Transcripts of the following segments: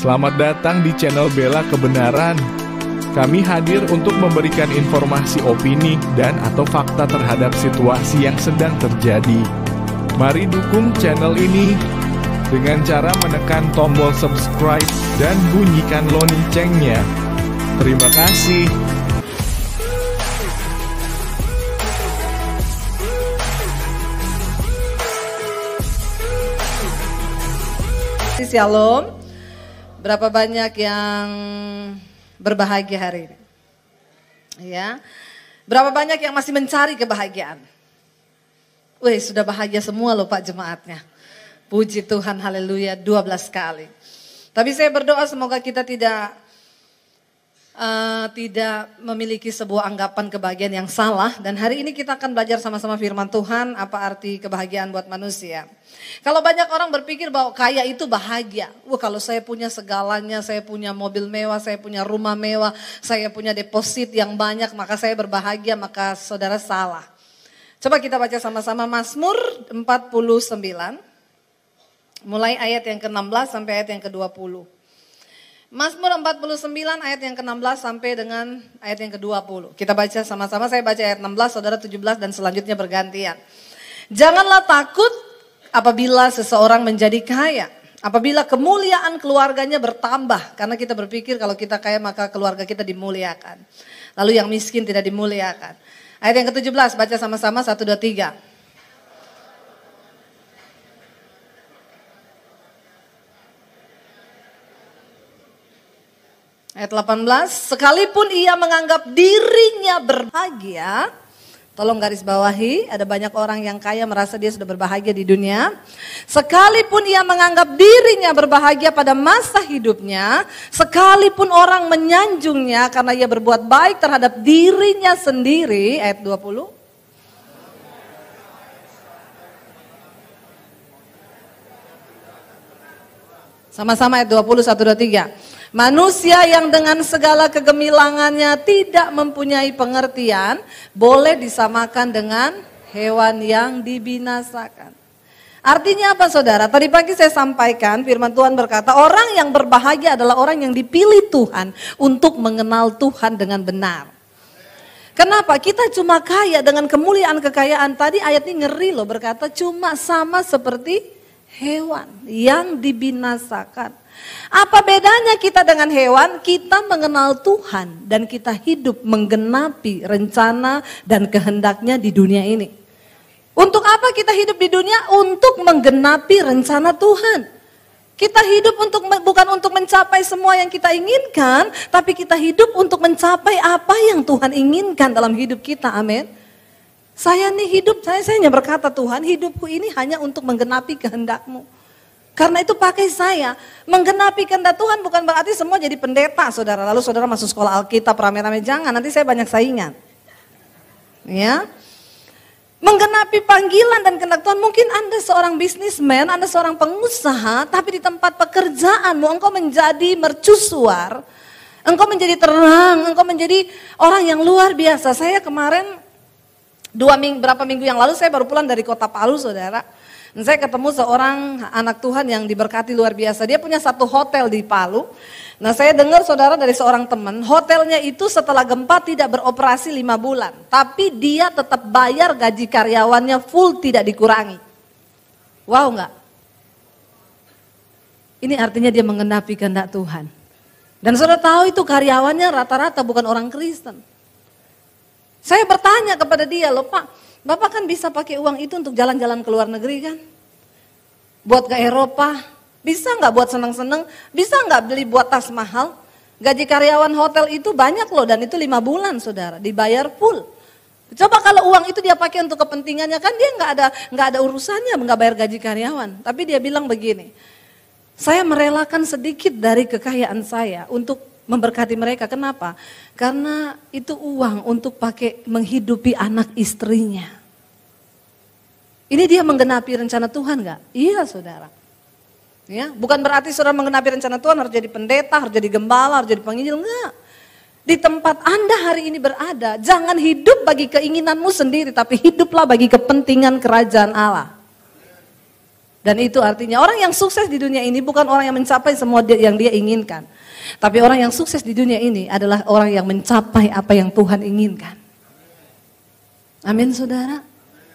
Selamat datang di channel Bela Kebenaran. Kami hadir untuk memberikan informasi opini dan atau fakta terhadap situasi yang sedang terjadi. Mari dukung channel ini dengan cara menekan tombol subscribe dan bunyikan loncengnya. Terima kasih. Shalom. Berapa banyak yang berbahagia hari ini? Ya. Berapa banyak yang masih mencari kebahagiaan? Wih, sudah bahagia semua loh Pak jemaatnya. Puji Tuhan, haleluya, 12 kali. Tapi saya berdoa semoga kita tidak memiliki sebuah anggapan kebahagiaan yang salah. Dan hari ini kita akan belajar sama-sama firman Tuhan, apa arti kebahagiaan buat manusia. Kalau banyak orang berpikir bahwa kaya itu bahagia. Wah, kalau saya punya segalanya, saya punya mobil mewah, saya punya rumah mewah, saya punya deposit yang banyak, maka saya berbahagia, maka saudara salah. Coba kita baca sama-sama Mazmur 49, mulai ayat yang ke-16 sampai ayat yang ke-20. Mazmur 49 ayat yang ke-16 sampai dengan ayat yang ke-20. Kita baca sama-sama, saya baca ayat 16, saudara 17 dan selanjutnya bergantian. Janganlah takut apabila seseorang menjadi kaya, apabila kemuliaan keluarganya bertambah, karena kita berpikir kalau kita kaya maka keluarga kita dimuliakan. Lalu yang miskin tidak dimuliakan. Ayat yang ke-17, baca sama-sama 1, 2, 3. Ayat 18, sekalipun ia menganggap dirinya berbahagia. Tolong garis bawahi, ada banyak orang yang kaya merasa dia sudah berbahagia di dunia. Sekalipun ia menganggap dirinya berbahagia pada masa hidupnya, sekalipun orang menyanjungnya karena ia berbuat baik terhadap dirinya sendiri, ayat 20. Sama-sama ayat 20, 1, 2, 3. Manusia yang dengan segala kegemilangannya tidak mempunyai pengertian, boleh disamakan dengan hewan yang dibinasakan. Artinya apa saudara? Tadi pagi saya sampaikan firman Tuhan berkata, orang yang berbahagia adalah orang yang dipilih Tuhan untuk mengenal Tuhan dengan benar. Kenapa? Kita cuma kaya dengan kemuliaan kekayaan. Tadi ayat ini ngeri loh, berkata cuma sama seperti hewan yang dibinasakan. Apa bedanya kita dengan hewan? Kita mengenal Tuhan dan kita hidup menggenapi rencana dan kehendaknya di dunia ini. Untuk apa kita hidup di dunia? Untuk menggenapi rencana Tuhan. Kita hidup bukan untuk mencapai semua yang kita inginkan, tapi kita hidup untuk mencapai apa yang Tuhan inginkan dalam hidup kita. Amin. Saya hanya berkata Tuhan, hidupku ini hanya untuk menggenapi kehendak-Mu. Karena itu pakai saya, menggenapi kehendak Tuhan bukan berarti semua jadi pendeta saudara. Lalu saudara masuk sekolah Alkitab rame-rame, jangan, nanti saya banyak saingan. Ya, menggenapi panggilan dan kehendak Tuhan, mungkin Anda seorang bisnismen, Anda seorang pengusaha, tapi di tempat pekerjaanmu engkau menjadi mercusuar, engkau menjadi terang, engkau menjadi orang yang luar biasa. Saya kemarin berapa minggu yang lalu saya baru pulang dari kota Palu saudara. Dan saya ketemu seorang anak Tuhan yang diberkati luar biasa. Dia punya satu hotel di Palu. Nah saya dengar saudara dari seorang teman, hotelnya itu setelah gempa tidak beroperasi 5 bulan. Tapi dia tetap bayar gaji karyawannya full, tidak dikurangi. Wow enggak? Ini artinya dia menggenapi kehendak Tuhan. Dan saudara tahu itu karyawannya rata-rata bukan orang Kristen. Saya bertanya kepada dia, loh Pak, Bapak kan bisa pakai uang itu untuk jalan-jalan ke luar negeri kan? Buat ke Eropa, bisa nggak buat seneng-seneng? Bisa nggak beli buat tas mahal? Gaji karyawan hotel itu banyak loh dan itu 5 bulan saudara, dibayar full. Coba kalau uang itu dia pakai untuk kepentingannya kan dia nggak ada urusannya nggak bayar gaji karyawan. Tapi dia bilang begini, saya merelakan sedikit dari kekayaan saya untuk memberkati mereka. Kenapa? Karena itu uang untuk pakai menghidupi anak istrinya. Ini dia menggenapi rencana Tuhan gak? Iya saudara. Ya, bukan berarti saudara menggenapi rencana Tuhan harus jadi pendeta, harus jadi gembala, harus jadi penginjil. Enggak. Di tempat Anda hari ini berada, jangan hidup bagi keinginanmu sendiri, tapi hiduplah bagi kepentingan kerajaan Allah. Dan itu artinya orang yang sukses di dunia ini bukan orang yang mencapai semua yang dia inginkan. Tapi orang yang sukses di dunia ini adalah orang yang mencapai apa yang Tuhan inginkan. Amin saudara.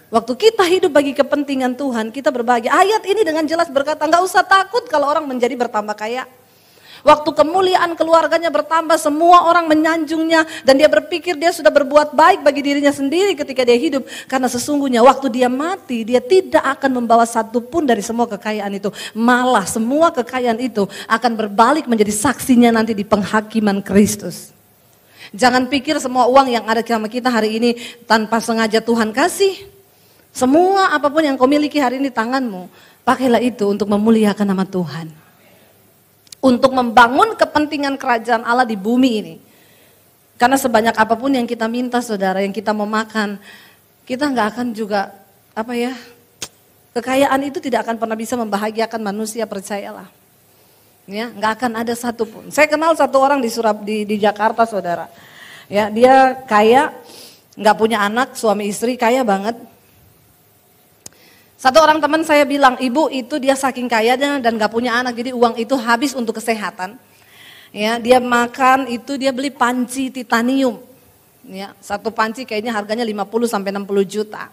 Waktu kita hidup bagi kepentingan Tuhan, kita berbagi. Ayat ini dengan jelas berkata, gak usah takut kalau orang menjadi bertambah kaya. Waktu kemuliaan keluarganya bertambah, semua orang menyanjungnya. Dan dia berpikir dia sudah berbuat baik bagi dirinya sendiri ketika dia hidup. Karena sesungguhnya waktu dia mati, dia tidak akan membawa satu pun dari semua kekayaan itu. Malah semua kekayaan itu akan berbalik menjadi saksinya nanti di penghakiman Kristus. Jangan pikir semua uang yang ada sama kita hari ini tanpa sengaja Tuhan kasih. Semua apapun yang kau miliki hari ini tanganmu, pakailah itu untuk memuliakan nama Tuhan. Untuk membangun kepentingan kerajaan Allah di bumi ini. Karena sebanyak apapun yang kita minta saudara, yang kita mau makan, kita nggak akan juga, kekayaan itu tidak akan pernah bisa membahagiakan manusia, percayalah. Ya, nggak akan ada satupun. Saya kenal satu orang di Jakarta saudara. Ya, dia kaya, nggak punya anak, suami istri kaya banget. Satu orang teman saya bilang, ibu itu dia saking kayanya dan gak punya anak, jadi uang itu habis untuk kesehatan. Ya, dia makan itu dia beli panci titanium. Ya, satu panci kayaknya harganya 50 sampai 60 juta.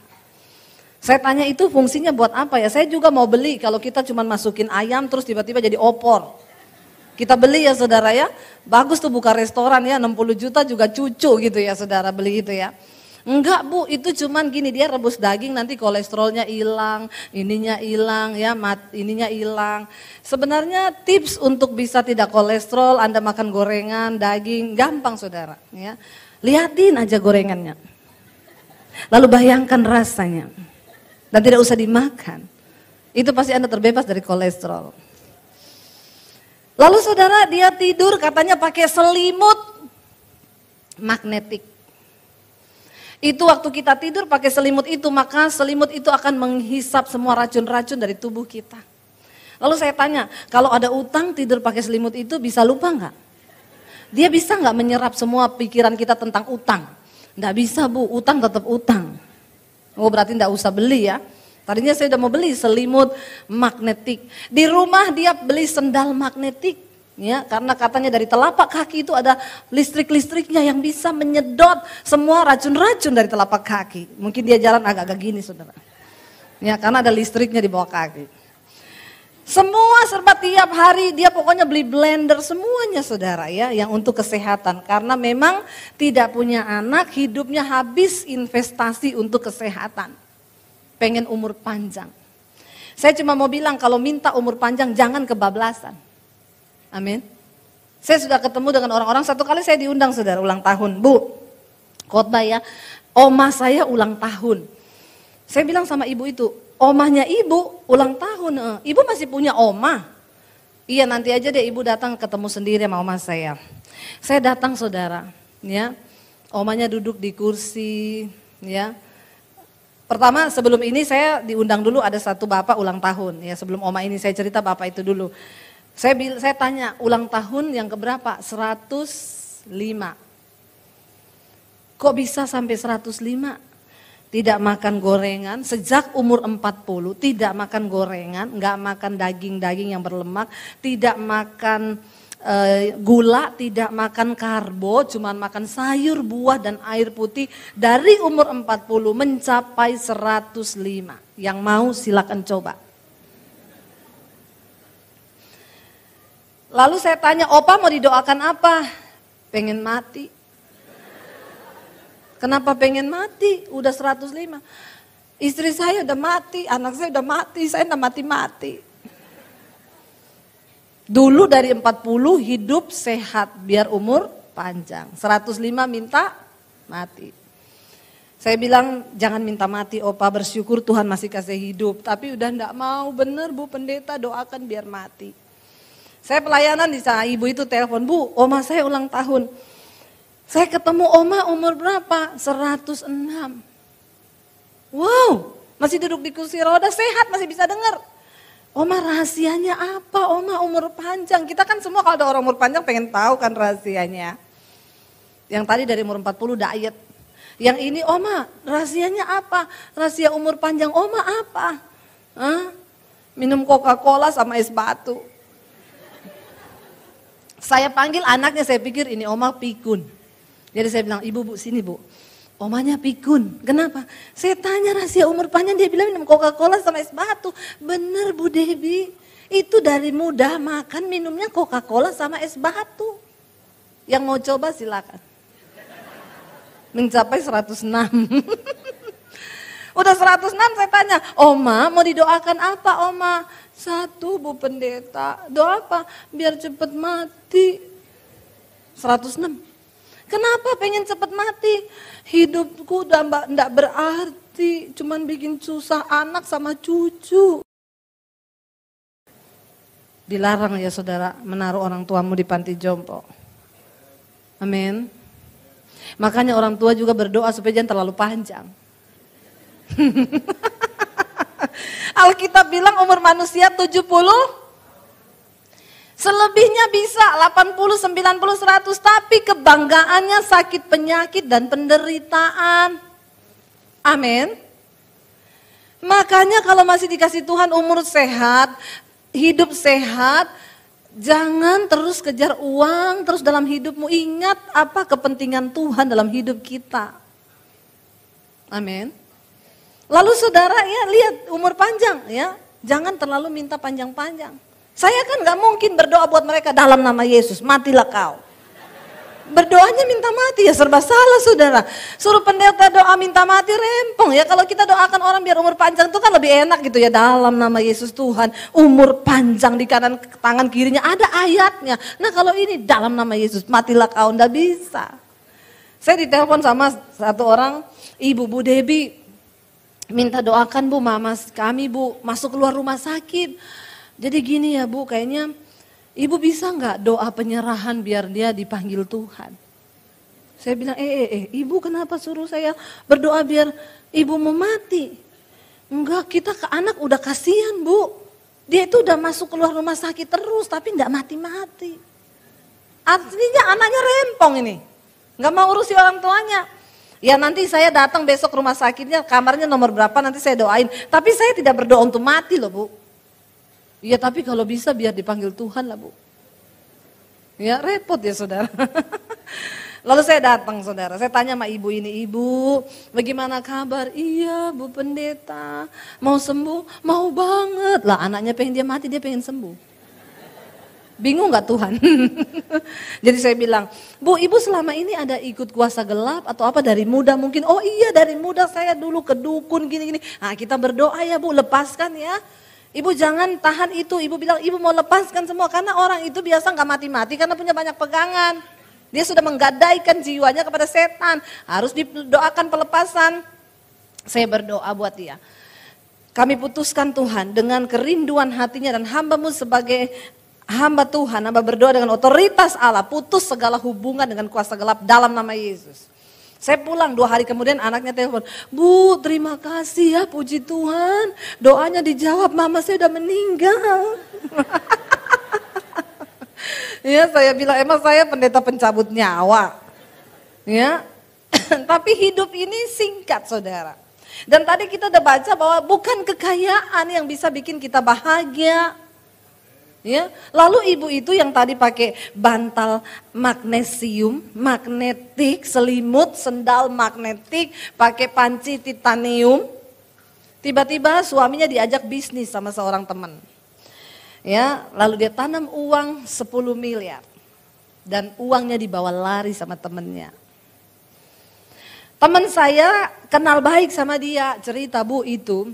Saya tanya itu fungsinya buat apa ya? Saya juga mau beli kalau kita cuma masukin ayam terus tiba-tiba jadi opor. Kita beli ya saudara ya. Bagus tuh buka restoran ya, 60 juta juga cucu gitu ya saudara beli itu ya. Enggak bu, itu cuman gini, dia rebus daging nanti kolesterolnya hilang, ininya hilang ya, ininya hilang. Sebenarnya tips untuk bisa tidak kolesterol, Anda makan gorengan, daging, gampang saudara ya. Lihatin aja gorengannya. Lalu bayangkan rasanya. Dan tidak usah dimakan. Itu pasti Anda terbebas dari kolesterol. Lalu saudara dia tidur katanya pakai selimut magnetik. Itu waktu kita tidur pakai selimut itu, maka selimut itu akan menghisap semua racun-racun dari tubuh kita. Lalu saya tanya, kalau ada utang tidur pakai selimut itu bisa lupa nggak? Dia bisa nggak menyerap semua pikiran kita tentang utang? Nggak bisa bu, utang tetap utang. Oh berarti nggak usah beli ya. Tadinya saya udah mau beli selimut magnetik. Di rumah dia beli sendal magnetik. Ya, karena katanya dari telapak kaki itu ada listrik-listriknya yang bisa menyedot semua racun-racun dari telapak kaki. Mungkin dia jalan agak-agak gini saudara. Ya, karena ada listriknya di bawah kaki. Semua serba tiap hari dia pokoknya beli blender semuanya saudara ya, yang untuk kesehatan. Karena memang tidak punya anak, hidupnya habis investasi untuk kesehatan. Pengen umur panjang. Saya cuma mau bilang kalau minta umur panjang jangan kebablasan. Amin. Saya sudah ketemu dengan orang-orang, satu kali saya diundang saudara ulang tahun. Bu, khotbah ya, oma saya ulang tahun. Saya bilang sama ibu itu, omahnya ibu ulang tahun, ibu masih punya oma? Iya nanti aja deh ibu datang ketemu sendiri sama oma saya. Saya datang saudara, ya, omanya duduk di kursi, ya. Pertama sebelum ini saya diundang dulu ada satu bapak ulang tahun, ya sebelum oma ini saya cerita bapak itu dulu. Saya tanya ulang tahun yang keberapa? 105. Kok bisa sampai 105? Tidak makan gorengan, sejak umur 40 tidak makan gorengan, nggak makan daging-daging yang berlemak, tidak makan gula, tidak makan karbo, cuma makan sayur, buah dan air putih. Dari umur 40 mencapai 105. Yang mau silakan coba. Lalu saya tanya, opa mau didoakan apa? Pengen mati. Kenapa pengen mati? Udah 105. Istri saya udah mati, anak saya udah mati, saya udah mati-mati. Dulu dari 40 hidup sehat biar umur panjang. 105 minta mati. Saya bilang jangan minta mati opa, bersyukur Tuhan masih kasih hidup. Tapi udah enggak mau, bener bu pendeta doakan biar mati. Saya pelayanan di sana, ibu itu telepon, bu oma saya ulang tahun. Saya ketemu oma umur berapa? 106. Wow, masih duduk di kursi roda, sehat masih bisa dengar. Oma rahasianya apa? Oma umur panjang. Kita kan semua kalau ada orang umur panjang pengen tahu kan rahasianya. Yang tadi dari umur 40 diet. Yang ini oma rahasianya apa? Rahasia umur panjang oma apa? Hah? Minum Coca-Cola sama es batu. Saya panggil anaknya, saya pikir ini oma pikun. Jadi saya bilang, ibu bu sini bu. Omanya pikun, kenapa? Saya tanya rahasia umur panjang, dia bilang minum Coca-Cola sama es batu. Bener Bu Debbie, itu dari muda makan minumnya Coca-Cola sama es batu. Yang mau coba silakan. Mencapai 106. Udah 106 saya tanya, Oma mau didoakan apa Oma? 1 Bu Pendeta, doa apa? Biar cepet mati. 106. Kenapa pengen cepet mati? Hidupku udah enggak berarti, cuman bikin susah anak sama cucu. Dilarang ya saudara menaruh orang tuamu di panti jompo. Amin. Makanya orang tua juga berdoa supaya jangan terlalu panjang. Alkitab bilang umur manusia 70, selebihnya bisa 80, 90, 100, tapi kebanggaannya sakit penyakit dan penderitaan. Amin. Makanya kalau masih dikasih Tuhan umur sehat, hidup sehat, jangan terus kejar uang terus dalam hidupmu. Ingat apa kepentingan Tuhan dalam hidup kita. Amin. Lalu saudara ya lihat umur panjang ya, jangan terlalu minta panjang-panjang. Saya kan gak mungkin berdoa buat mereka dalam nama Yesus, matilah kau. Berdoanya minta mati ya serba salah saudara. Suruh pendeta doa minta mati rempong ya. Kalau kita doakan orang biar umur panjang itu kan lebih enak gitu ya. Dalam nama Yesus Tuhan, umur panjang di kanan tangan kirinya ada ayatnya. Nah kalau ini dalam nama Yesus, matilah kau, nggak bisa. Saya ditelepon sama satu orang, ibu Bu Debbie, minta doakan Bu, mama kami Bu masuk keluar rumah sakit. Jadi gini ya Bu, kayaknya ibu bisa nggak doa penyerahan biar dia dipanggil Tuhan? Saya bilang, ibu kenapa suruh saya berdoa biar ibu mau mati? Enggak, kita ke anak udah kasihan Bu. Dia itu udah masuk keluar rumah sakit terus tapi nggak mati-mati. Artinya anaknya rempong ini, nggak mau urusi orang tuanya. Ya nanti saya datang besok rumah sakitnya, kamarnya nomor berapa nanti saya doain. Tapi saya tidak berdoa untuk mati loh Bu. Iya tapi kalau bisa biar dipanggil Tuhan lah Bu. Ya repot ya saudara. Lalu saya datang saudara, saya tanya sama ibu ini, ibu bagaimana kabar? Iya Bu Pendeta, mau sembuh? Mau banget. Lah anaknya pengen dia mati, dia pengen sembuh. Bingung gak Tuhan? Jadi saya bilang, Bu ibu selama ini ada ikut kuasa gelap atau apa dari muda mungkin? Oh iya dari muda saya dulu ke dukun gini-gini. Nah kita berdoa ya Bu, lepaskan ya. Ibu jangan tahan itu, ibu bilang ibu mau lepaskan semua karena orang itu biasa gak mati-mati karena punya banyak pegangan. Dia sudah menggadaikan jiwanya kepada setan, harus didoakan pelepasan. Saya berdoa buat dia. Kami putuskan Tuhan dengan kerinduan hatinya dan hamba-Mu sebagai hamba Tuhan, hamba berdoa dengan otoritas Allah, putus segala hubungan dengan kuasa gelap dalam nama Yesus. Saya pulang 2 hari kemudian anaknya telepon, Bu terima kasih ya puji Tuhan, doanya dijawab, mama saya udah meninggal. Ya saya bilang emang saya pendeta pencabut nyawa. Ya, tapi hidup ini singkat saudara. Dan tadi kita udah baca bahwa bukan kekayaan yang bisa bikin kita bahagia. Ya, lalu ibu itu yang tadi pakai bantal magnesium, magnetik, selimut, sendal magnetik, pakai panci titanium. Tiba-tiba suaminya diajak bisnis sama seorang teman. Ya, lalu dia tanam uang 10 miliar. Dan uangnya dibawa lari sama temennya. Teman saya kenal baik sama dia, cerita Bu itu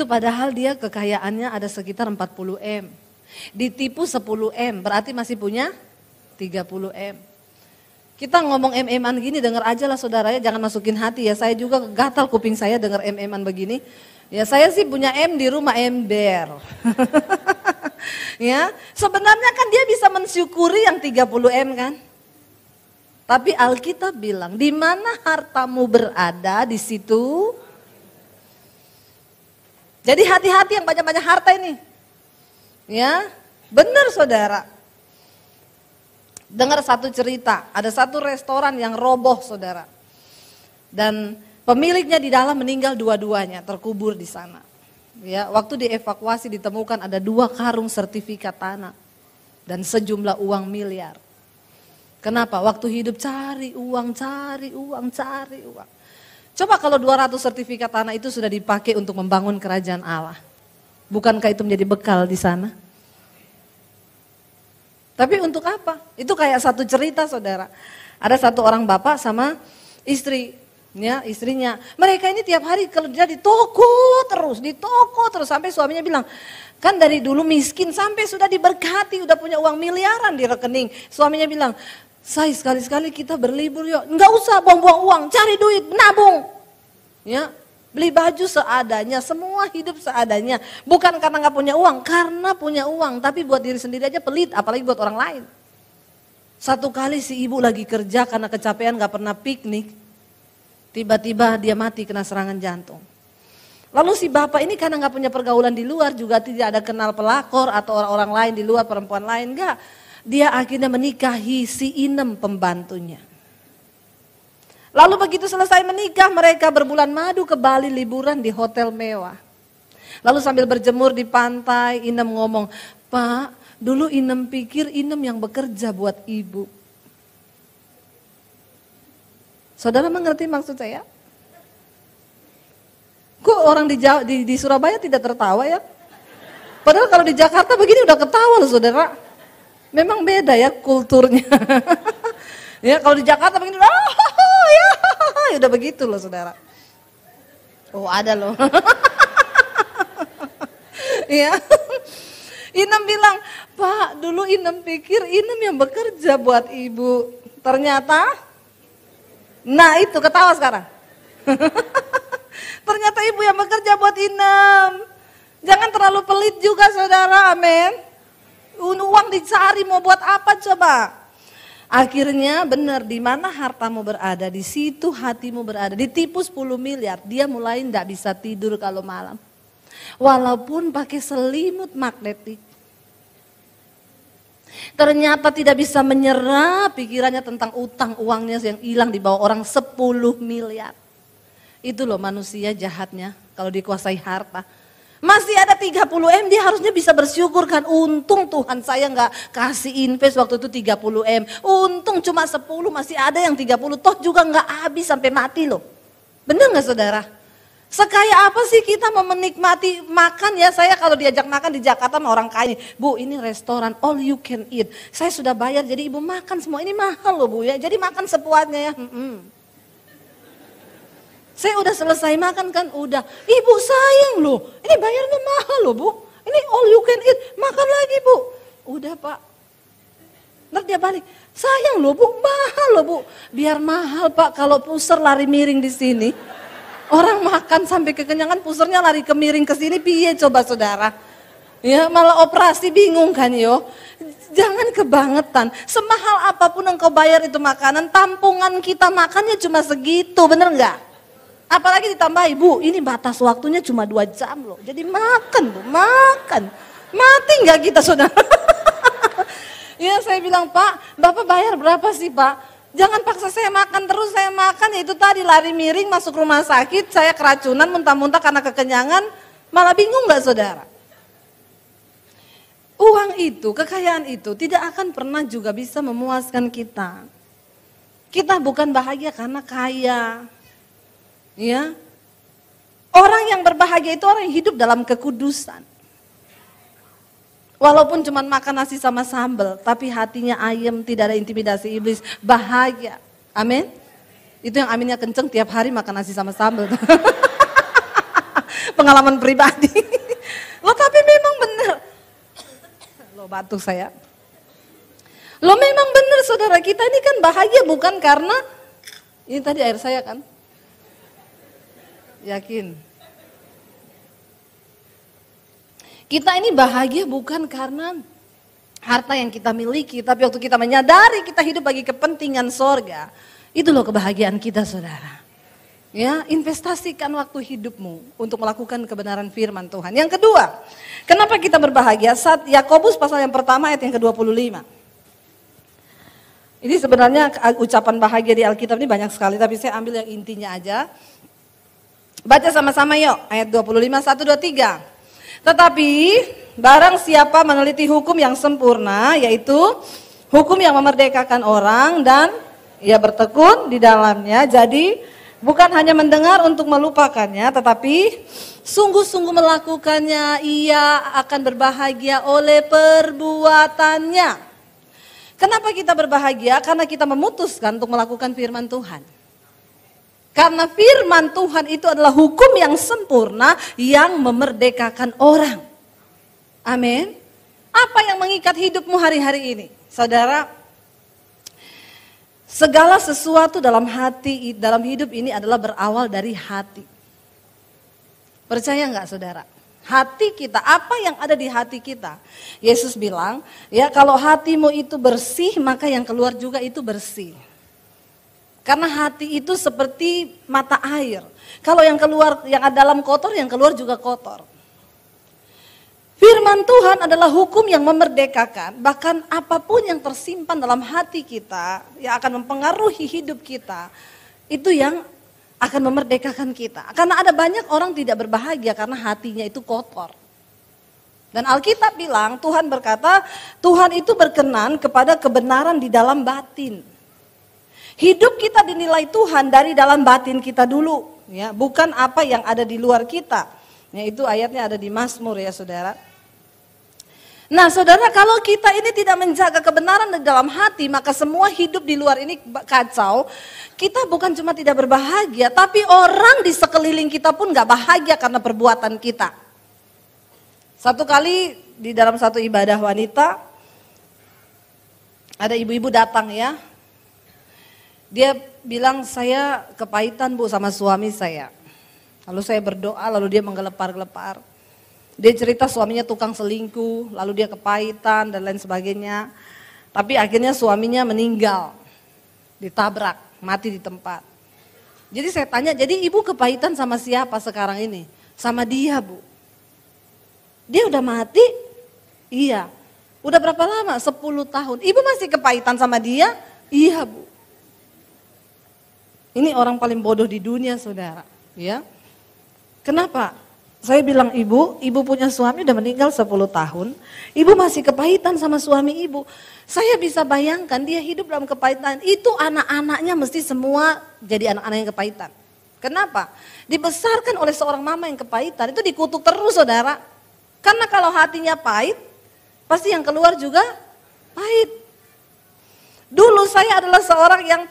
padahal dia kekayaannya ada sekitar 40 M. Ditipu 10 M, berarti masih punya 30 M. Kita ngomong M-an gini denger aja lah saudara ya, jangan masukin hati ya. Saya juga gatal kuping saya denger M-an begini. Ya saya sih punya M di rumah ember. Ya, sebenarnya kan dia bisa mensyukuri yang 30 M kan. Tapi Alkitab bilang, di mana hartamu berada di situ. Jadi hati-hati yang banyak-banyak harta ini. Ya, benar saudara. Dengar satu cerita, ada satu restoran yang roboh saudara. Dan pemiliknya di dalam meninggal dua-duanya, terkubur di sana. Ya, waktu dievakuasi ditemukan ada 2 karung sertifikat tanah dan sejumlah uang miliar. Kenapa? Waktu hidup cari uang. Coba kalau 200 sertifikat tanah itu sudah dipakai untuk membangun kerajaan Allah. Bukankah itu menjadi bekal di sana? Tapi untuk apa? Itu kayak satu cerita saudara. Ada satu orang bapak sama istrinya. Mereka ini tiap hari kerja di toko terus sampai suaminya bilang, kan dari dulu miskin sampai sudah diberkati, udah punya uang miliaran di rekening. Suaminya bilang, say sekali-sekali kita berlibur yuk, nggak usah buang-buang uang, cari duit, nabung. Ya, beli baju seadanya, semua hidup seadanya. Bukan karena nggak punya uang, karena punya uang. Tapi buat diri sendiri aja pelit, apalagi buat orang lain. Satu kali si ibu lagi kerja karena kecapean nggak pernah piknik. Tiba-tiba dia mati kena serangan jantung. Lalu si bapak ini karena nggak punya pergaulan di luar, juga tidak ada kenal pelakor atau orang-orang lain di luar, perempuan lain nggak. Dia akhirnya menikahi si Inem pembantunya. Lalu begitu selesai menikah, mereka berbulan madu ke Bali liburan di hotel mewah. Lalu sambil berjemur di pantai, Inem ngomong, Pak, dulu Inem pikir Inem yang bekerja buat ibu. Saudara mengerti maksud saya? Kok orang di Surabaya tidak tertawa ya? Padahal kalau di Jakarta begini udah ketawa loh saudara. Memang beda ya kulturnya. Ya kalau di Jakarta begini, ya udah begitu loh saudara. Oh ada loh. Ya. Inem bilang, Pak dulu Inem pikir Inem yang bekerja buat ibu. Ternyata, nah itu ketawa sekarang. Ternyata ibu yang bekerja buat Inem. Jangan terlalu pelit juga saudara, amin. Uang dicari mau buat apa coba? Akhirnya benar, di mana hartamu berada, di situ hatimu berada. Ditipu 10 miliar, dia mulai tidak bisa tidur kalau malam. Walaupun pakai selimut magnetik. Ternyata tidak bisa menyerah pikirannya tentang utang uangnya yang hilang di bawah orang 10 miliar. Itu loh manusia jahatnya kalau dikuasai harta. Masih ada 30M, dia harusnya bisa bersyukur kan. Untung Tuhan saya nggak kasih invest waktu itu 30M. Untung cuma 10, masih ada yang 30. Toh juga nggak habis sampai mati loh. Bener nggak saudara? Sekaya apa sih kita mau menikmati makan ya? Saya kalau diajak makan di Jakarta sama orang kaya. Bu ini restoran all you can eat. Saya sudah bayar jadi ibu makan semua. Ini mahal loh bu ya. Jadi makan sepuasnya ya. Saya udah selesai makan kan, udah. Ibu sayang loh, ini bayarnya mahal loh bu. Ini all you can eat, makan lagi bu. Udah pak. Ntar dia balik, sayang loh bu, mahal loh bu. Biar mahal pak, kalau puser lari miring di sini. Orang makan sampai kekenyangan, pusernya lari ke miring ke sini, piye coba saudara. Ya malah operasi bingung kan yo. Jangan kebangetan, semahal apapun engkau bayar itu makanan, tampungan kita makannya cuma segitu, bener nggak? Apalagi ditambah ibu, ini batas waktunya cuma 2 jam loh. Jadi makan bu, makan. Mati nggak kita saudara? Ya saya bilang Pak, Bapak bayar berapa sih Pak? Jangan paksa saya makan terus, saya makan ya itu tadi lari miring masuk rumah sakit, saya keracunan muntah-muntah karena kekenyangan, malah bingung nggak saudara? Uang itu, kekayaan itu tidak akan pernah juga bisa memuaskan kita. Kita bukan bahagia karena kaya. Ya, orang yang berbahagia itu orang yang hidup dalam kekudusan. Walaupun cuma makan nasi sama sambal, tapi hatinya ayem, tidak ada intimidasi iblis, bahagia. Amin. Itu yang aminnya kenceng tiap hari makan nasi sama sambal. Pengalaman pribadi. Loh tapi memang benar. Loh batuk saya. Loh memang benar saudara, kita ini kan bahagia bukan karena, ini tadi air saya kan. Yakin. Kita ini bahagia bukan karena harta yang kita miliki, tapi waktu kita menyadari kita hidup bagi kepentingan sorga. Itu loh kebahagiaan kita saudara. Ya, investasikan waktu hidupmu untuk melakukan kebenaran firman Tuhan. Yang kedua, kenapa kita berbahagia? Saat Yakobus pasal yang pertama ayat yang ke-25. Ini sebenarnya ucapan bahagia di Alkitab ini banyak sekali, tapi saya ambil yang intinya aja. Baca sama-sama yuk, ayat 25, 1, 2, 3. Tetapi barang siapa meneliti hukum yang sempurna, yaitu hukum yang memerdekakan orang dan ia bertekun di dalamnya. Jadi bukan hanya mendengar untuk melupakannya, tetapi sungguh-sungguh melakukannya, ia akan berbahagia oleh perbuatannya. Kenapa kita berbahagia? Karena kita memutuskan untuk melakukan firman Tuhan. Karena firman Tuhan itu adalah hukum yang sempurna yang memerdekakan orang. Amin. Apa yang mengikat hidupmu hari-hari ini? Saudara, segala sesuatu dalam hidup ini adalah berawal dari hati. Percaya enggak saudara? Hati kita, apa yang ada di hati kita? Yesus bilang, ya kalau hatimu itu bersih, maka yang keluar juga itu bersih. Karena hati itu seperti mata air. Kalau yang keluar, yang ada dalam kotor, yang keluar juga kotor. Firman Tuhan adalah hukum yang memerdekakan. Bahkan apapun yang tersimpan dalam hati kita, yang akan mempengaruhi hidup kita, itu yang akan memerdekakan kita. Karena ada banyak orang tidak berbahagia karena hatinya itu kotor. Dan Alkitab bilang, Tuhan berkata, Tuhan itu berkenan kepada kebenaran di dalam batin. Hidup kita dinilai Tuhan dari dalam batin kita dulu, ya, bukan apa yang ada di luar kita. Ya, itu ayatnya ada di Mazmur ya saudara. Nah saudara, kalau kita ini tidak menjaga kebenaran di dalam hati, maka semua hidup di luar ini kacau. Kita bukan cuma tidak berbahagia, tapi orang di sekeliling kita pun gak bahagia karena perbuatan kita. Satu kali di dalam satu ibadah wanita, ada ibu-ibu datang ya. Dia bilang, saya kepahitan bu sama suami saya. Lalu saya berdoa, lalu dia menggelepar-gelepar. Dia cerita suaminya tukang selingkuh, lalu dia kepahitan dan lain sebagainya. Tapi akhirnya suaminya meninggal, ditabrak, mati di tempat. Jadi saya tanya, jadi ibu kepahitan sama siapa sekarang ini? Sama dia bu. Dia udah mati? Iya. Udah berapa lama? 10 tahun. Ibu masih kepahitan sama dia? Iya bu. Ini orang paling bodoh di dunia saudara, ya. Kenapa? Saya bilang ibu punya suami udah meninggal 10 tahun, ibu masih kepahitan sama suami ibu. Saya bisa bayangkan dia hidup dalam kepahitan, itu anak-anaknya mesti semua jadi anak-anak yang kepahitan. Kenapa? Dibesarkan oleh seorang mama yang kepahitan, itu dikutuk terus saudara. Karena kalau hatinya pahit, pasti yang keluar juga pahit. Dulu saya adalah seorang yang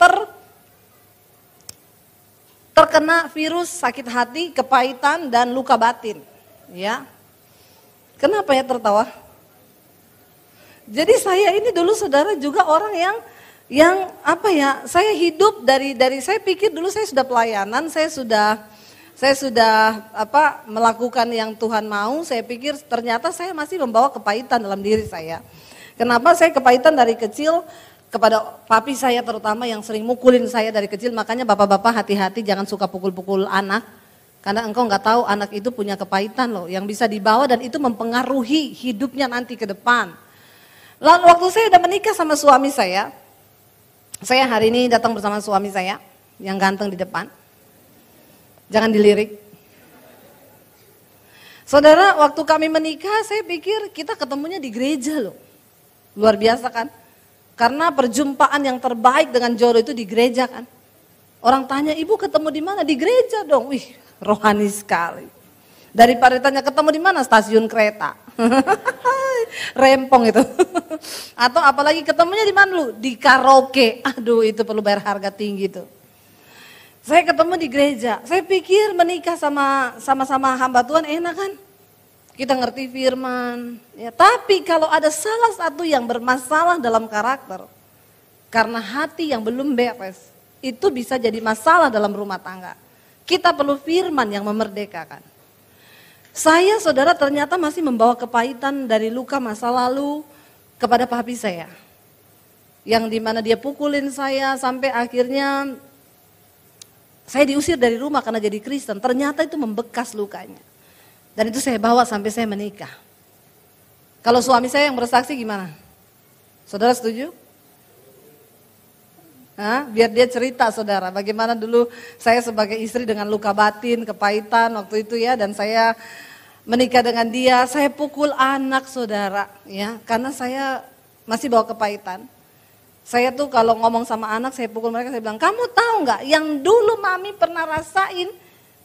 terkena virus sakit hati, kepahitan dan luka batin, ya. Kenapa ya tertawa? Jadi saya ini dulu saudara juga orang yang apa ya? Saya hidup dari saya pikir dulu saya sudah pelayanan, saya sudah melakukan yang Tuhan mau. Saya pikir ternyata saya masih membawa kepahitan dalam diri saya. Kenapa saya kepahitan dari kecil? Kepada papi saya terutama yang sering mukulin saya dari kecil, makanya bapak-bapak hati-hati jangan suka pukul-pukul anak. Karena engkau nggak tahu anak itu punya kepahitan loh, yang bisa dibawa dan itu mempengaruhi hidupnya nanti ke depan. Lalu waktu saya udah menikah sama suami saya hari ini datang bersama suami saya yang ganteng di depan. Jangan dilirik. Saudara, waktu kami menikah saya pikir kita ketemunya di gereja loh. Luar biasa kan? Karena perjumpaan yang terbaik dengan jodoh itu di gereja kan. Orang tanya, ibu ketemu di mana? Di gereja dong. Wih, rohani sekali. Daripada tanya ketemu di mana? Stasiun kereta. Rempong itu. Atau apalagi ketemunya di mana lu? Di karaoke. Aduh, itu perlu bayar harga tinggi tuh. Saya ketemu di gereja. Saya pikir menikah sama hamba Tuhan enak kan? Kita ngerti firman, ya, tapi kalau ada salah satu yang bermasalah dalam karakter, karena hati yang belum beres, itu bisa jadi masalah dalam rumah tangga. Kita perlu firman yang memerdekakan. Saya saudara ternyata masih membawa kepahitan dari luka masa lalu kepada papi saya. Yang dimana dia pukulin saya sampai akhirnya saya diusir dari rumah karena jadi Kristen. Ternyata itu membekas lukanya. Dan itu saya bawa sampai saya menikah. Kalau suami saya yang bersaksi gimana? Saudara setuju? Biar dia cerita saudara, bagaimana dulu saya sebagai istri dengan luka batin, kepahitan waktu itu ya, dan saya menikah dengan dia, saya pukul anak saudara ya, karena saya masih bawa kepahitan. Saya tuh kalau ngomong sama anak, saya pukul mereka, saya bilang, kamu tahu nggak yang dulu mami pernah rasain,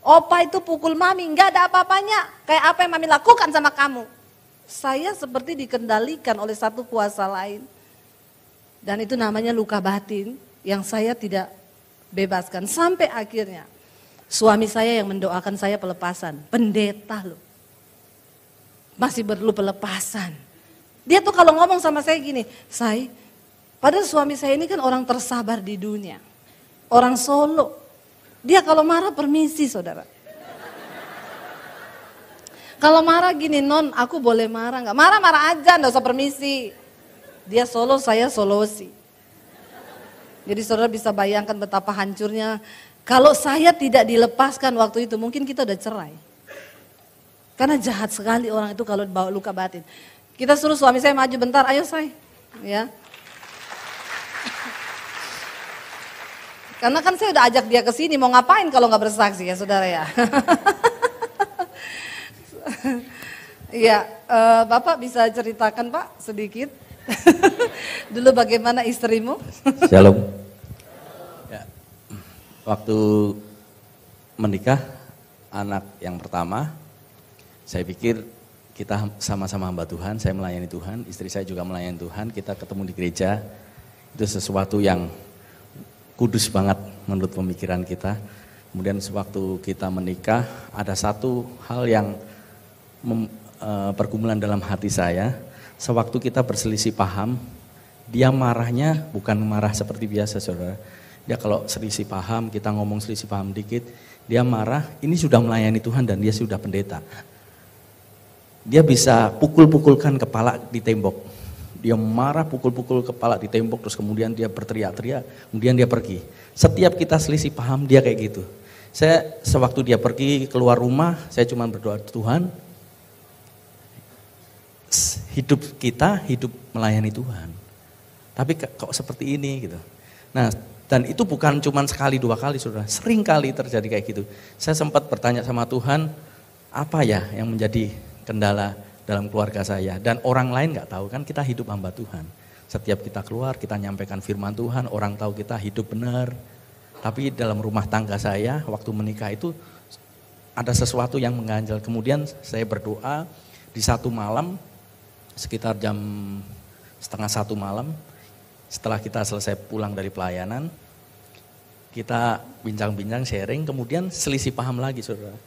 opa itu pukul mami, nggak ada apa-apanya, kayak apa yang mami lakukan sama kamu. Saya seperti dikendalikan oleh satu kuasa lain. Dan itu namanya luka batin yang saya tidak bebaskan. Sampai akhirnya suami saya yang mendoakan saya pelepasan. Pendeta loh. Masih perlu pelepasan. Dia tuh kalau ngomong sama saya gini, padahal suami saya ini kan orang tersabar di dunia. Orang Solo. Dia kalau marah permisi saudara. Kalau marah gini, non aku boleh marah nggak? Marah-marah aja, nggak usah permisi. Dia Solo, saya Solosi. Jadi saudara bisa bayangkan betapa hancurnya. Kalau saya tidak dilepaskan waktu itu, mungkin kita udah cerai. Karena jahat sekali orang itu kalau bawa luka batin. Kita suruh suami saya maju bentar, ayo say. Ya. Karena kan saya udah ajak dia ke sini, mau ngapain kalau nggak bersaksi ya saudara ya. Iya, Bapak bisa ceritakan Pak sedikit dulu bagaimana istrimu? Shalom. Ya, waktu menikah anak yang pertama, saya pikir kita sama-sama hamba Tuhan, saya melayani Tuhan, istri saya juga melayani Tuhan, kita ketemu di gereja, itu sesuatu yang kudus banget menurut pemikiran kita. Kemudian sewaktu kita menikah, ada satu hal yang pergumulan dalam hati saya. Sewaktu kita berselisih paham, dia marahnya bukan marah seperti biasa saudara. Dia kalau selisih paham, kita ngomong selisih paham dikit, dia marah, ini sudah melayani Tuhan dan dia sudah pendeta. Dia bisa pukul-pukulkan kepala di tembok. Dia marah, pukul-pukul kepala di tembok, terus kemudian dia berteriak-teriak, kemudian dia pergi. Setiap kita selisih paham, dia kayak gitu. Saya sewaktu dia pergi keluar rumah, saya cuma berdoa, Tuhan, hidup kita hidup melayani Tuhan. Tapi kok seperti ini gitu. Nah, dan itu bukan cuma sekali dua kali saudara, sering kali terjadi kayak gitu. Saya sempat bertanya sama Tuhan, apa ya yang menjadi kendala dalam keluarga saya, dan orang lain nggak tahu kan kita hidup hamba Tuhan. Setiap kita keluar kita nyampaikan firman Tuhan, orang tahu kita hidup benar. Tapi dalam rumah tangga saya waktu menikah itu ada sesuatu yang mengganjal. Kemudian saya berdoa di satu malam sekitar jam 12:30 malam, setelah kita selesai pulang dari pelayanan, kita bincang-bincang sharing, kemudian selisih paham lagi saudara.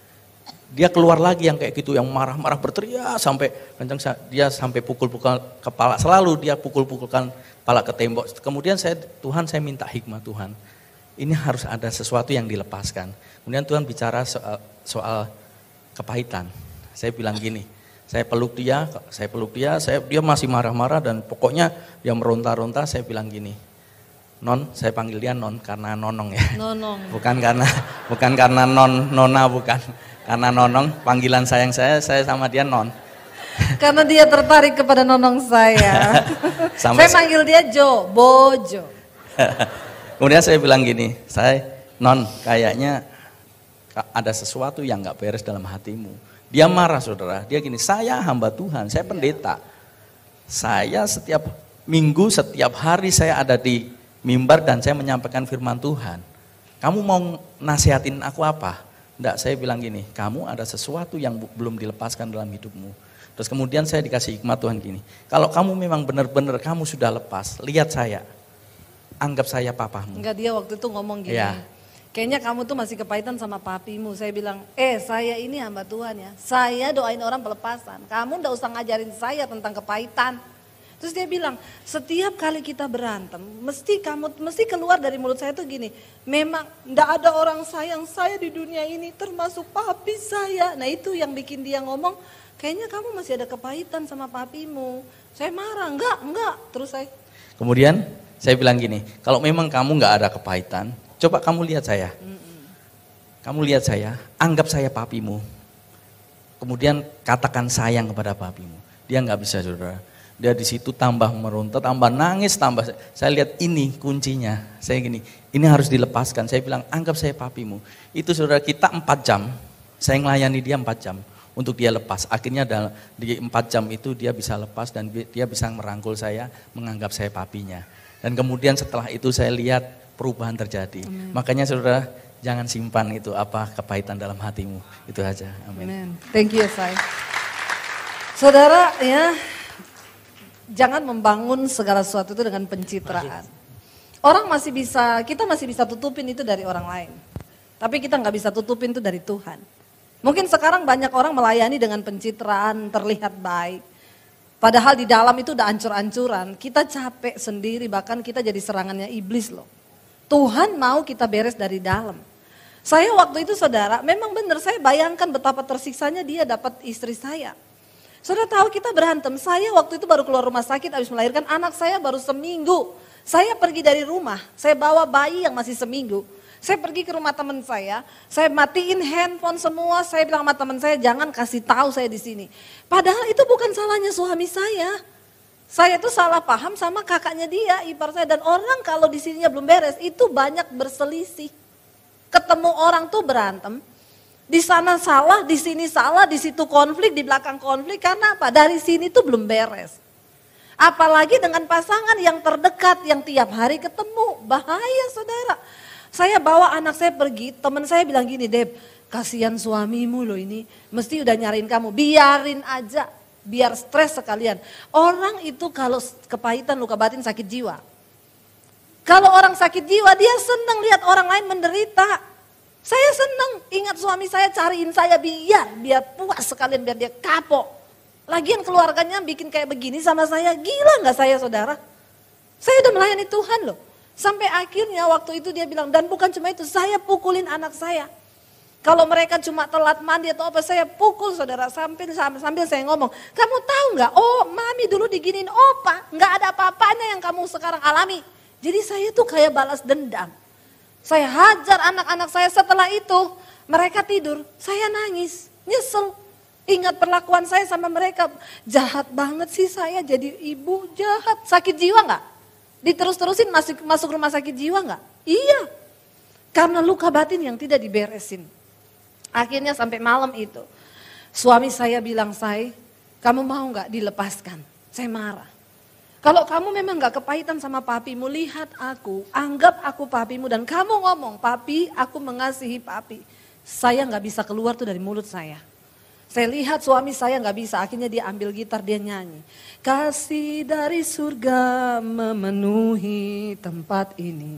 Dia keluar lagi yang kayak gitu, yang marah-marah berteriak sampai kencang, dia sampai pukul-pukul kepala, selalu dia pukul-pukulkan kepala ke tembok. Kemudian Tuhan saya minta hikmah Tuhan, ini harus ada sesuatu yang dilepaskan. Kemudian Tuhan bicara soal kepahitan. Saya bilang gini, saya peluk dia, dia masih marah-marah dan pokoknya dia meronta-ronta. Saya bilang gini, Non, saya panggil dia Non karena nonong ya. Nonong. Bukan karena nona, bukan. Karena nonong, panggilan sayang saya sama dia Non. Karena dia tertarik kepada nonong saya. Saya panggil dia Bojo. Kemudian saya bilang gini, Non, kayaknya ada sesuatu yang gak beres dalam hatimu. Dia marah saudara, dia gini, saya hamba Tuhan, saya pendeta. Saya setiap minggu, setiap hari saya ada di mimbar dan saya menyampaikan firman Tuhan. Kamu mau nasihatin aku apa? Enggak, saya bilang gini, kamu ada sesuatu yang belum dilepaskan dalam hidupmu. Terus kemudian saya dikasih hikmat Tuhan gini, kalau kamu memang benar-benar kamu sudah lepas, lihat saya, anggap saya papamu. Enggak, dia waktu itu ngomong gini. Ya. Kayaknya kamu tuh masih kepahitan sama papimu. Saya bilang, saya ini hamba Tuhan ya. Saya doain orang pelepasan. Kamu nggak usah ngajarin saya tentang kepahitan. Terus dia bilang, setiap kali kita berantem, mesti keluar dari mulut saya tuh gini. Memang nggak ada orang sayang saya di dunia ini, termasuk papi saya. Nah itu yang bikin dia ngomong, kayaknya kamu masih ada kepahitan sama papimu. Saya marah, enggak. Terus Kemudian saya bilang gini, kalau memang kamu nggak ada kepahitan, coba kamu lihat saya. Kamu lihat saya, anggap saya papimu. Kemudian katakan sayang kepada papimu. Dia nggak bisa saudara. Dia di situ tambah meronta, tambah nangis, tambah. Saya lihat ini kuncinya. Saya gini, ini harus dilepaskan. Saya bilang, anggap saya papimu. Itu saudara kita 4 jam. Saya melayani dia 4 jam untuk dia lepas. Akhirnya di 4 jam itu dia bisa lepas dan dia bisa merangkul saya, menganggap saya papinya. Dan kemudian setelah itu saya lihat perubahan terjadi. Makanya saudara, jangan simpan itu kepahitan dalam hatimu. Itu aja. Amin. Thank you, Say. Saudara, ya, jangan membangun segala sesuatu itu dengan pencitraan. Kita masih bisa tutupin itu dari orang lain. Tapi kita nggak bisa tutupin itu dari Tuhan. Mungkin sekarang banyak orang melayani dengan pencitraan, terlihat baik. Padahal di dalam itu udah ancur-ancuran. Kita capek sendiri, bahkan kita jadi serangannya iblis loh. Tuhan mau kita beres dari dalam. Saya waktu itu saudara, memang benar saya bayangkan betapa tersiksanya dia dapat istri saya. Saudara tahu kita berantem, saya waktu itu baru keluar rumah sakit habis melahirkan, anak saya baru seminggu. Saya pergi dari rumah, saya bawa bayi yang masih seminggu. Saya pergi ke rumah teman saya matiin handphone semua, saya bilang sama teman saya jangan kasih tahu saya di sini. Padahal itu bukan salahnya suami saya. Saya itu salah paham sama kakaknya dia, ipar saya. Dan orang kalau di sininya belum beres, itu banyak berselisih. Ketemu orang tuh berantem. Di sana salah, di sini salah, di situ konflik, di belakang konflik. Karena apa? Dari sini tuh belum beres. Apalagi dengan pasangan yang terdekat, yang tiap hari ketemu. Bahaya saudara. Saya bawa anak saya pergi, teman saya bilang gini, Deb, kasihan suamimu loh ini, mesti udah nyariin kamu, biarin aja, biar stres sekalian. Orang itu kalau kepahitan, luka batin, sakit jiwa. Kalau orang sakit jiwa, dia senang lihat orang lain menderita. Saya senang ingat suami saya cariin saya biar puas sekalian, biar dia kapok. Lagian keluarganya bikin kayak begini sama saya, gila gak saya saudara? Saya udah melayani Tuhan loh. Sampai akhirnya waktu itu dia bilang, dan bukan cuma itu, saya pukulin anak saya. Kalau mereka cuma telat mandi atau apa, saya pukul saudara sambil saya ngomong, kamu tahu nggak? Oh, mami dulu diginiin opa, nggak ada apa-apanya yang kamu sekarang alami. Jadi saya tuh kayak balas dendam. Saya hajar anak-anak saya, setelah itu mereka tidur, saya nangis, nyesel. Ingat perlakuan saya sama mereka, jahat banget sih saya jadi ibu, jahat, sakit jiwa nggak? Diterus-terusin masuk rumah sakit jiwa nggak? Iya, karena luka batin yang tidak diberesin. Akhirnya sampai malam itu, suami saya bilang, Say, kamu mau nggak dilepaskan? Saya marah. Kalau kamu memang nggak kepahitan sama papimu, lihat aku, anggap aku papimu, dan kamu ngomong, papi, aku mengasihi papi. Saya nggak bisa keluar tuh dari mulut saya. Saya lihat suami saya nggak bisa, akhirnya dia ambil gitar, dia nyanyi. Kasih dari surga memenuhi tempat ini,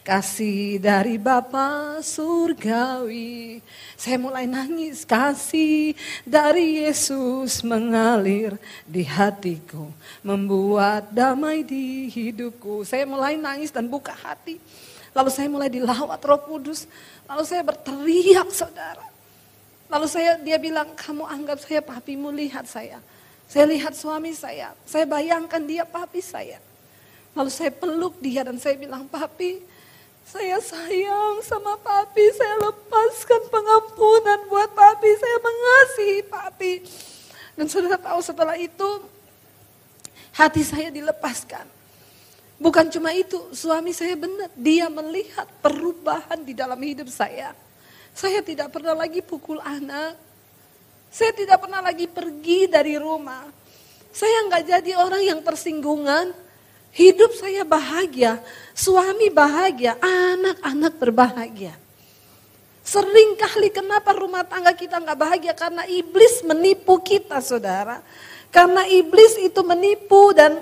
kasih dari Bapa surgawi. Saya mulai nangis, kasih dari Yesus mengalir di hatiku, membuat damai di hidupku. Saya mulai nangis dan buka hati, lalu saya mulai dilawat Roh Kudus, lalu saya berteriak saudara. Lalu dia bilang, kamu anggap saya papimu, lihat saya. Saya lihat suami saya bayangkan dia papi saya. Lalu saya peluk dia dan saya bilang, papi, saya sayang sama papi, saya lepaskan pengampunan buat papi, saya mengasihi papi. Dan saudara tahu setelah itu, hati saya dilepaskan. Bukan cuma itu, suami saya benar, dia melihat perubahan di dalam hidup saya. Saya tidak pernah lagi pukul anak. Saya tidak pernah lagi pergi dari rumah. Saya nggak jadi orang yang tersinggungan. Hidup saya bahagia, suami bahagia, anak-anak berbahagia. Sering kali kenapa rumah tangga kita nggak bahagia? Karena iblis menipu kita saudara. Karena iblis itu menipu dan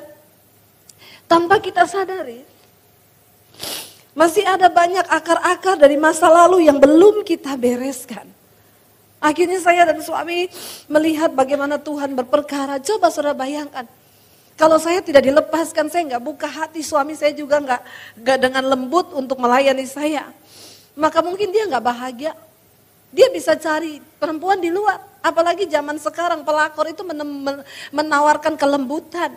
tanpa kita sadari. Masih ada banyak akar-akar dari masa lalu yang belum kita bereskan. Akhirnya saya dan suami melihat bagaimana Tuhan berperkara. Coba saudara bayangkan. Kalau saya tidak dilepaskan, saya nggak buka hati, suami saya juga nggak dengan lembut untuk melayani saya. Maka mungkin dia nggak bahagia. Dia bisa cari perempuan di luar. Apalagi zaman sekarang pelakor itu menawarkan kelembutan.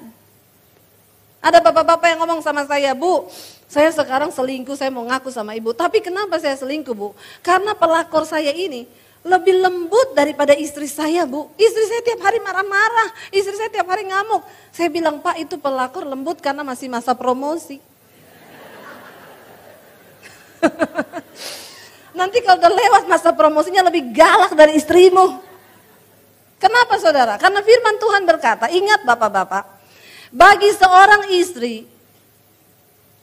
Ada bapak-bapak yang ngomong sama saya, Bu, saya sekarang selingkuh, saya mau ngaku sama ibu. Tapi kenapa saya selingkuh, Bu? Karena pelakor saya ini lebih lembut daripada istri saya, Bu. Istri saya tiap hari marah-marah, istri saya tiap hari ngamuk. Saya bilang, Pak, itu pelakor lembut karena masih masa promosi. Nanti kalau udah lewat masa promosinya lebih galak dari istrimu. Kenapa saudara? Karena firman Tuhan berkata, ingat bapak-bapak, bagi seorang istri,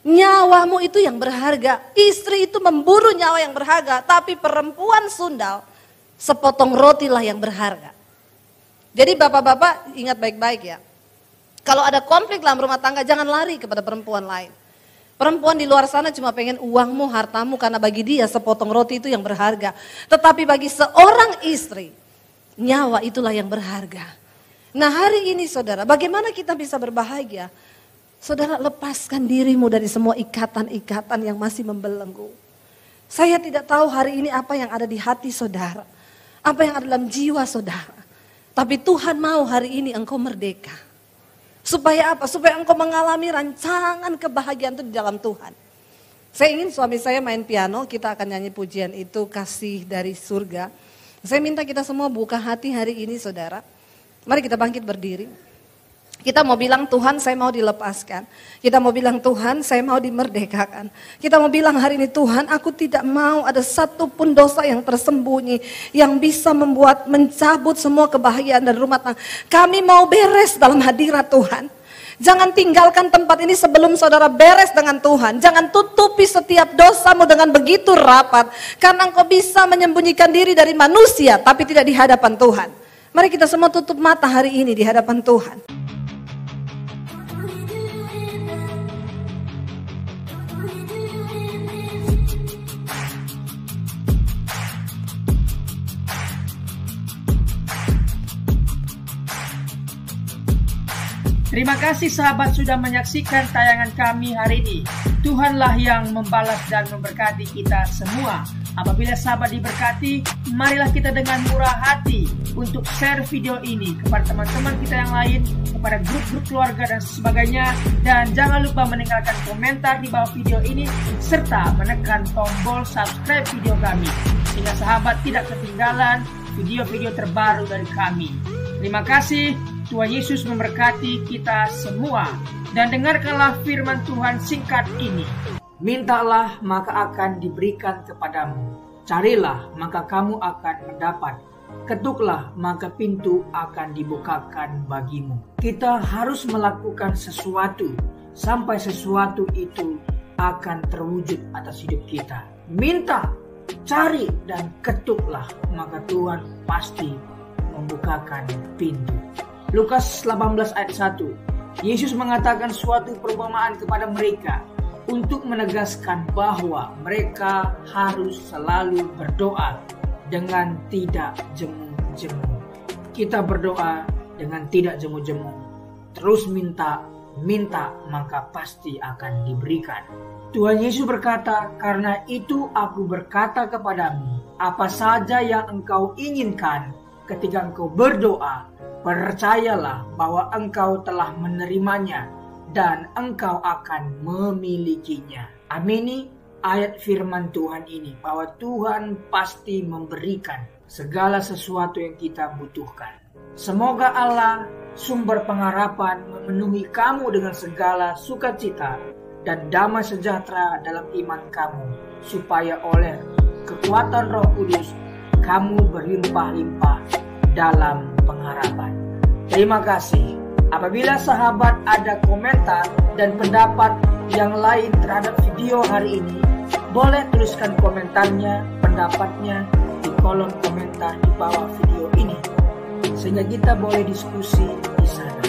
nyawamu itu yang berharga. Istri itu memburu nyawa yang berharga, tapi perempuan sundal, sepotong rotilah yang berharga. Jadi bapak-bapak ingat baik-baik ya. Kalau ada konflik dalam rumah tangga, jangan lari kepada perempuan lain. Perempuan di luar sana cuma pengen uangmu, hartamu, karena bagi dia sepotong roti itu yang berharga. Tetapi bagi seorang istri, nyawa itulah yang berharga. Nah hari ini saudara, bagaimana kita bisa berbahagia? Saudara, lepaskan dirimu dari semua ikatan-ikatan yang masih membelenggu. Saya tidak tahu hari ini apa yang ada di hati saudara, apa yang ada dalam jiwa saudara. Tapi Tuhan mau hari ini engkau merdeka. Supaya apa? Supaya engkau mengalami rancangan kebahagiaan itu di dalam Tuhan. Saya ingin suami saya main piano, kita akan nyanyi pujian itu, Kasih dari Surga. Saya minta kita semua buka hati hari ini saudara. Mari kita bangkit berdiri. Kita mau bilang, Tuhan saya mau dilepaskan. Kita mau bilang, Tuhan saya mau dimerdekakan. Kita mau bilang hari ini, Tuhan aku tidak mau ada satupun dosa yang tersembunyi, yang bisa membuat mencabut semua kebahagiaan dari rumah tangga. Kami mau beres dalam hadirat Tuhan. Jangan tinggalkan tempat ini sebelum saudara beres dengan Tuhan. Jangan tutupi setiap dosamu dengan begitu rapat. Karena engkau bisa menyembunyikan diri dari manusia, tapi tidak di hadapan Tuhan. Mari kita semua tutup mata hari ini di hadapan Tuhan. Terima kasih sahabat sudah menyaksikan tayangan kami hari ini. Tuhanlah yang membalas dan memberkati kita semua. Apabila sahabat diberkati, marilah kita dengan murah hati untuk share video ini kepada teman-teman kita yang lain, kepada grup-grup keluarga dan sebagainya. Dan jangan lupa meninggalkan komentar di bawah video ini, serta menekan tombol subscribe video kami, sehingga sahabat tidak ketinggalan video-video terbaru dari kami. Terima kasih. Tuhan Yesus memberkati kita semua. Dan dengarkanlah firman Tuhan singkat ini. Mintalah maka akan diberikan kepadamu. Carilah maka kamu akan mendapat. Ketuklah maka pintu akan dibukakan bagimu. Kita harus melakukan sesuatu sampai sesuatu itu akan terwujud atas hidup kita. Minta, cari dan ketuklah maka Tuhan pasti membukakan pintu. Lukas 18 ayat 1. Yesus mengatakan suatu perumpamaan kepada mereka untuk menegaskan bahwa mereka harus selalu berdoa dengan tidak jemu-jemu. Kita berdoa dengan tidak jemu-jemu. Terus minta maka pasti akan diberikan. Tuhan Yesus berkata, karena itu aku berkata kepadamu, apa saja yang engkau inginkan ketika engkau berdoa, percayalah bahwa engkau telah menerimanya dan engkau akan memilikinya. Amini ayat firman Tuhan ini, bahwa Tuhan pasti memberikan segala sesuatu yang kita butuhkan. Semoga Allah, sumber pengharapan, memenuhi kamu dengan segala sukacita dan damai sejahtera dalam iman kamu, supaya oleh kekuatan Roh Kudus kamu berlimpah-limpah dalam pengharapan. Terima kasih. Apabila sahabat ada komentar dan pendapat yang lain terhadap video hari ini, boleh tuliskan komentarnya, pendapatnya di kolom komentar di bawah video ini, sehingga kita boleh diskusi di sana.